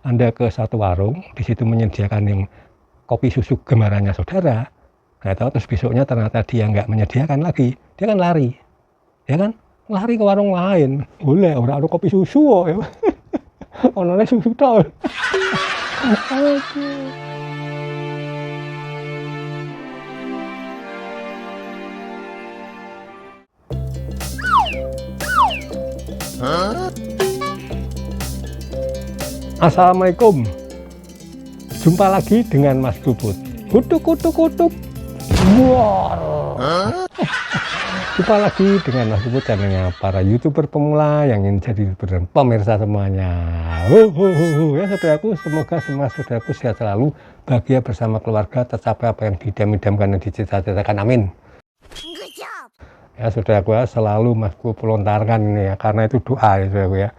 Anda ke satu warung, di situ menyediakan yang kopi susu gemarannya saudara, nah terus besoknya ternyata dia nggak menyediakan lagi, dia kan lari, ya kan? Lari ke warung lain, boleh orang ada kopi susu kok ya. Onone susu tol. Aduh. Assalamualaikum. Jumpa lagi dengan Mas Bubut. Kutuk kutuk kutuk. Wow. Jumpa lagi dengan Mas Bubut, channelnya para YouTuber pemula yang ingin jadi YouTuber dan pemirsa semuanya. Ya saudaraku, semoga semua saudaraku sehat selalu, bahagia bersama keluarga, tercapai apa yang didam-idamkan dan dicita-citakan. Amin. Ya saudaraku, ya, selalu Mas Bubut lontarkan ini ya, karena itu doa ya saudaraku ya.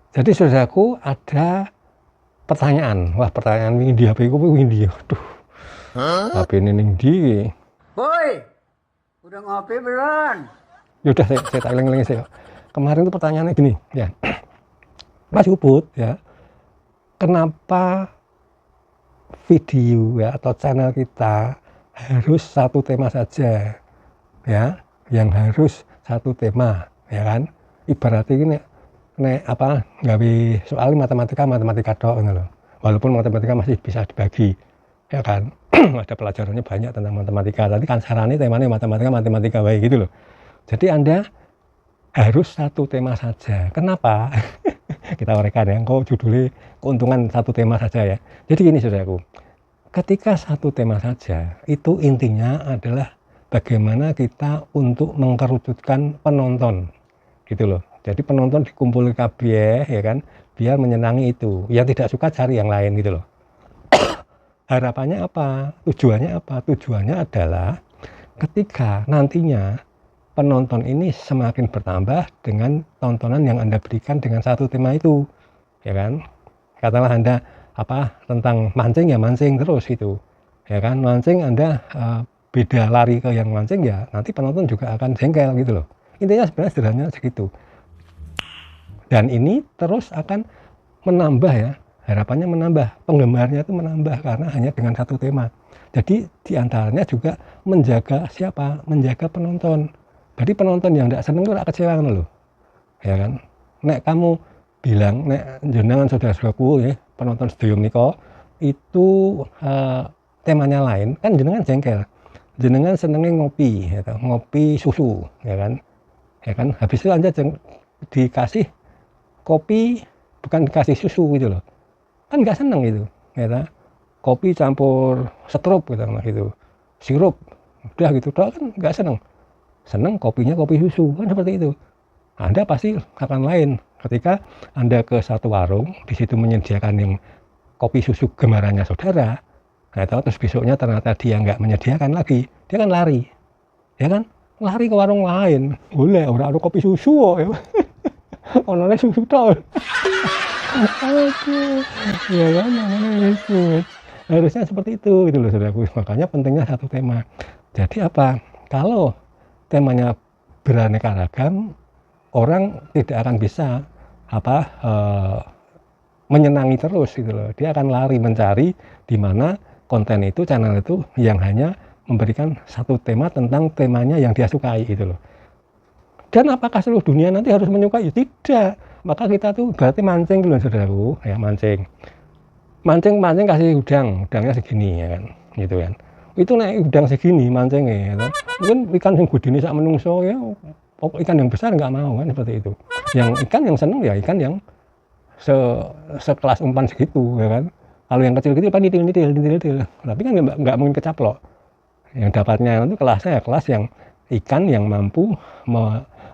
Jadi saudaraku, ada pertanyaan. Wah, pertanyaan ini di HP ku ini. Aduh. HP ini ning di. Boy, udah ngopi belum? Yaudah saya tak ulang-ulangi saya. Kemarin itu pertanyaannya gini, ya. Mas Bubut ya. Kenapa video ya atau channel kita harus satu tema saja? Ya, yang harus satu tema, ya kan? Ibaratnya gini, nek apa gawe soal matematika tok ngono lho. Walaupun matematika masih bisa dibagi, ya kan? Ada pelajarannya banyak tentang matematika. Tadi kan sarannya temanya matematika baik gitu loh. Jadi Anda harus satu tema saja. Kenapa? Kita uraikan ya. Kok judulnya keuntungan satu tema saja ya. Jadi gini saudaraku, ketika satu tema saja, itu intinya adalah bagaimana kita untuk mengkerucutkan penonton, gitu loh. Jadi penonton dikumpul kabeh ya kan, biar menyenangi itu. Yang tidak suka cari yang lain gitu loh. Harapannya apa? Tujuannya apa? Tujuannya adalah ketika nantinya penonton ini semakin bertambah dengan tontonan yang Anda berikan dengan satu tema itu, ya kan? Katakanlah Anda apa tentang mancing ya mancing terus gitu, ya kan? Mancing Anda beda lari ke yang mancing ya, nanti penonton juga akan jengkel gitu loh. Intinya sebenarnya sederhana segitu. Dan ini terus akan menambah ya, harapannya menambah, penggemarnya itu menambah karena hanya dengan satu tema. Jadi diantaranya juga menjaga siapa? Menjaga penonton. Jadi penonton yang tidak seneng itu tidak kecewa kan loh, ya kan? Nek kamu bilang, nek jenengan saudara-saudaraku ya, penonton sedaya menika itu temanya lain, kan jenengan jengkel. Jenengan senengnya ngopi, ya, ngopi susu, ya kan? Ya kan? Habis itu Anda dikasih kopi bukan dikasih susu gitu loh, kan nggak seneng gitu, ya. Kopi campur setrup gitu, sirup, udah gitu kan nggak seneng. Seneng kopinya kopi susu kan seperti itu. Anda pasti akan lain ketika Anda ke satu warung, di situ menyediakan yang kopi susu gemarannya saudara, nah terus besoknya ternyata dia nggak menyediakan lagi, dia kan lari, ya kan? Lari ke warung lain, boleh orang ada kopi susu kok ya. Onone susu tol. Aduh, ya kan namanya itu. Harusnya seperti itu gitu loh saudaraku. Makanya pentingnya satu tema. Jadi apa? Kalau temanya beraneka ragam, orang tidak akan bisa apa menyenangi terus gitu loh. Dia akan lari mencari di mana konten itu, channel itu yang hanya memberikan satu tema tentang temanya yang dia sukai gitu loh. Dan apakah seluruh dunia nanti harus menyukai? Tidak. Maka kita tuh berarti mancing dulu saudaraku, ya mancing kasih udangnya segini ya kan, gitu kan. Itu naik udang segini mancingnya, ya. Mungkin ikan yang gede ini sak menungso ya, ikan yang besar nggak mau kan seperti itu. Yang ikan yang seneng ya ikan yang sekelas umpan segitu ya kan. Kalau yang kecil-kecil kan nitil, tapi kan nggak mungkin kecaplok. Yang dapatnya itu kelasnya ya kelas yang ikan yang mampu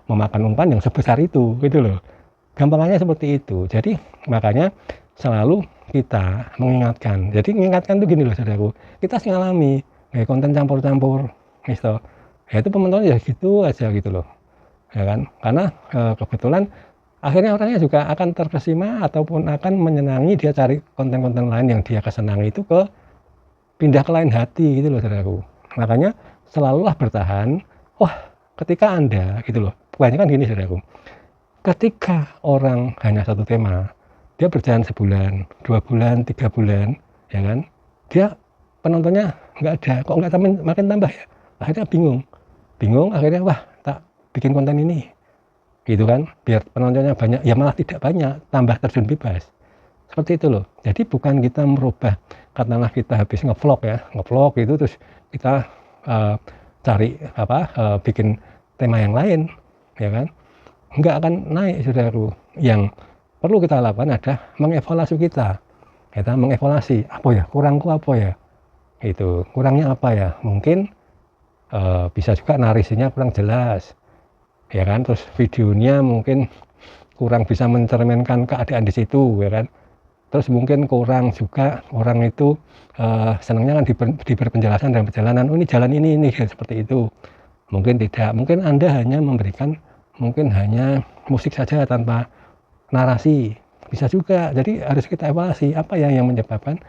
memakan umpan yang sebesar itu gitu loh. Gampangannya seperti itu. Jadi makanya selalu kita mengingatkan. Jadi mengingatkan itu gini loh saudaraku. Kita sih ngalami kayak konten campur-campur gitu. Ya itu penonton ya gitu aja gitu loh. Ya kan? Karena kebetulan akhirnya orangnya juga akan terkesima ataupun akan menyenangi, dia cari konten-konten lain yang dia kesenangi itu ke pindah ke lain hati gitu loh saudaraku. Makanya selalulah bertahan. Wah, ketika Anda gitu loh. Kebanyakan gini saudaraku. Ketika orang hanya satu tema, dia berjalan sebulan, 2 bulan, 3 bulan, ya kan? Dia penontonnya nggak ada, kok nggak makin tambah ya? Akhirnya bingung akhirnya wah tak bikin konten ini, gitu kan? Biar penontonnya banyak, ya malah tidak banyak, tambah terjun bebas. Seperti itu loh. Jadi bukan kita merubah, katakanlah kita habis ngevlog itu terus kita cari bikin tema yang lain, ya kan? Nggak akan naik, saudaraku. Yang perlu kita lakukan adalah mengevaluasi kita mengevaluasi apa ya, kurangku apa ya, itu kurangnya apa ya, mungkin bisa juga narasinya kurang jelas, ya kan, terus videonya mungkin kurang bisa mencerminkan keadaan di situ, ya kan, terus mungkin kurang juga orang itu senangnya kan diberi penjelasan dalam perjalanan, oh ini jalan ini seperti itu, mungkin tidak, mungkin Anda hanya memberikan mungkin hanya musik saja tanpa narasi, bisa juga. Jadi harus kita evaluasi apa ya yang menyebabkan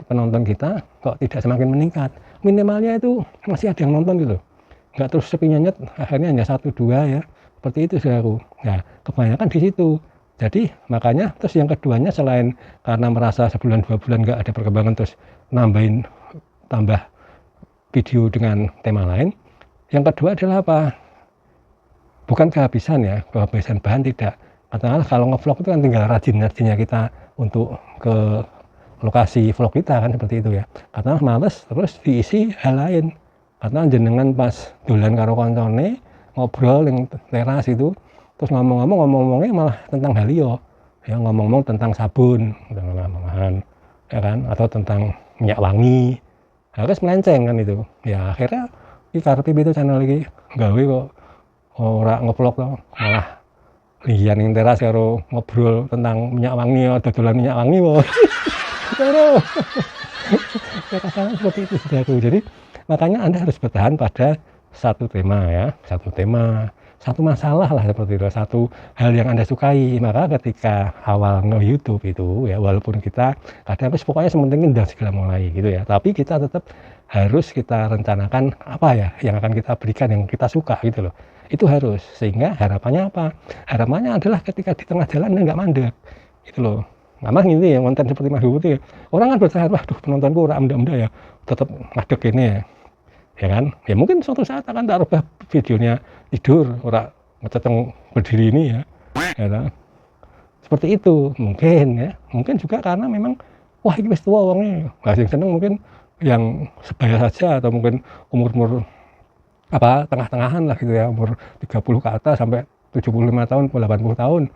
penonton kita kok tidak semakin meningkat. Minimalnya itu masih ada yang nonton gitu, nggak terus sepi nyet, akhirnya hanya 1-2 ya, seperti itu saudaraku. Nah kebanyakan di situ. Jadi makanya terus yang keduanya, selain karena merasa sebulan 2 bulan nggak ada perkembangan, terus tambah video dengan tema lain, yang kedua adalah apa, bukan kehabisan bahan tidak. Katakanlah kalau ngevlog itu kan tinggal rajin-rajinnya kita untuk ke lokasi vlog kita kan, seperti itu ya. Katakanlah males, terus diisi hal lain. Katakanlah jenengan pas dolan karo koncone ngobrol yang teras itu, terus ngomongnya malah tentang hal liyo, ya ngomong tentang sabun, ya kan, atau tentang minyak wangi, harus melenceng kan itu. Ya akhirnya di karep itu channel lagi gawe kok ora ngevlog to, malah liyan ning teras karo ngobrol tentang minyak wangi, dodolan minyak wangi wae. Terus ya kasarnya seperti itu saudaraku. Jadi makanya Anda harus bertahan pada satu tema ya, satu masalah lah, seperti itu, satu hal yang Anda sukai. Maka ketika awal nge-YouTube itu ya, walaupun kita kadang pokoknya sementing udah segala mulai gitu ya, tapi kita tetap harus kita rencanakan apa ya yang akan kita berikan, yang kita suka gitu loh. Itu harus, sehingga harapannya apa? Harapannya adalah ketika di tengah jalan nggak mandek gitu loh. Nah, ini ya konten seperti Mas Bupati ya, orang kan bertahan, waduh penontonku ora amda-amda ya, tetap ngadeg ini ya kan, ya mungkin suatu saat akan tak rubah videonya tidur, ora ngeceteng berdiri ini ya kan? Seperti itu mungkin juga karena memang wah ini wis tua wongnya, nggak sing seneng mungkin yang sebaya saja, atau mungkin umur tengah-tengahan lah gitu ya, umur 30 ke atas sampai 75 tahun, 80 tahun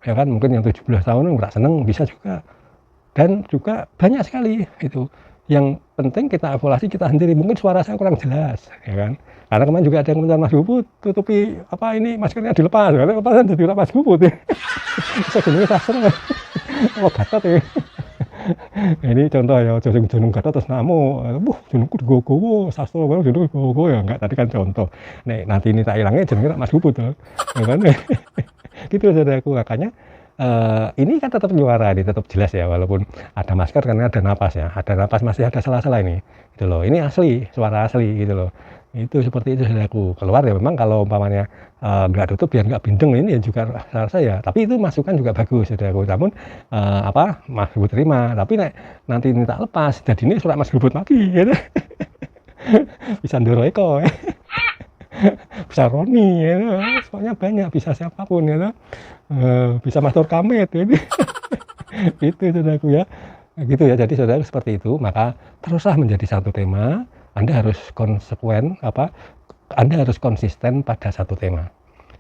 ya kan, mungkin yang 17 tahun nggak seneng, bisa juga. Dan juga banyak sekali itu. Yang penting kita evaluasi kita sendiri, mungkin suara saya kurang jelas ya kan, karena kemarin juga ada yang komentar, Mas Buput tutupi ini maskernya dilepas, lepasan jadi Mas Buput ya. Bisa gini sastra oh gatot ya. Ini contoh ya, jeneng gatot terus namu, jenengku digowo sastra baru jenengku digowo ya, enggak, tadi kan contoh. Nek nanti ini tak hilangnya jenengnya Mas Buput ya kan. Gitu saudaraku. Makanya ini kan tetap juara, tetap jelas ya, walaupun ada masker karena ada napas ya, ada napas masih ada sela-sela ini gitu loh. Ini asli, suara asli gitu loh. Itu seperti itu saudaraku. Keluar ya memang kalau umpamanya nggak tutup biar nggak bindeng, ini ya juga rasa ya, tapi itu masukan juga bagus saudaraku. Namun Mas Buput terima, tapi nanti ini tak lepas jadi ini surat Mas Buput lagi gitu. Bisa Ndoro Eko ya. Bisa Roni ya, soalnya banyak, bisa siapapun ya, bisa Master Kamet ya. Itu saudaraku ya, gitu ya. Jadi saudara seperti itu, maka teruslah menjadi satu tema. Anda harus Anda harus konsisten pada satu tema.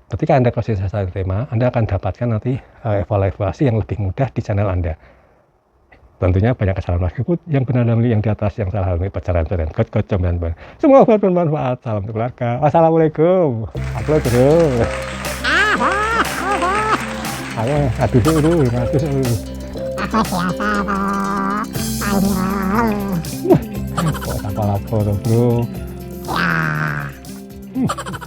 Ketika Anda konsisten satu tema, Anda akan dapatkan nanti evaluasi yang lebih mudah di channel Anda. Tentunya banyak kesalahan Mas Buput, yang benar dan yang di atas, yang salah ini pacaran dan semoga bermanfaat. Salam untuk keluarga. Wassalamualaikum. Upload terus. Ayo, aduh dulu, aduh dulu. Kok apa-apa bro? Ya.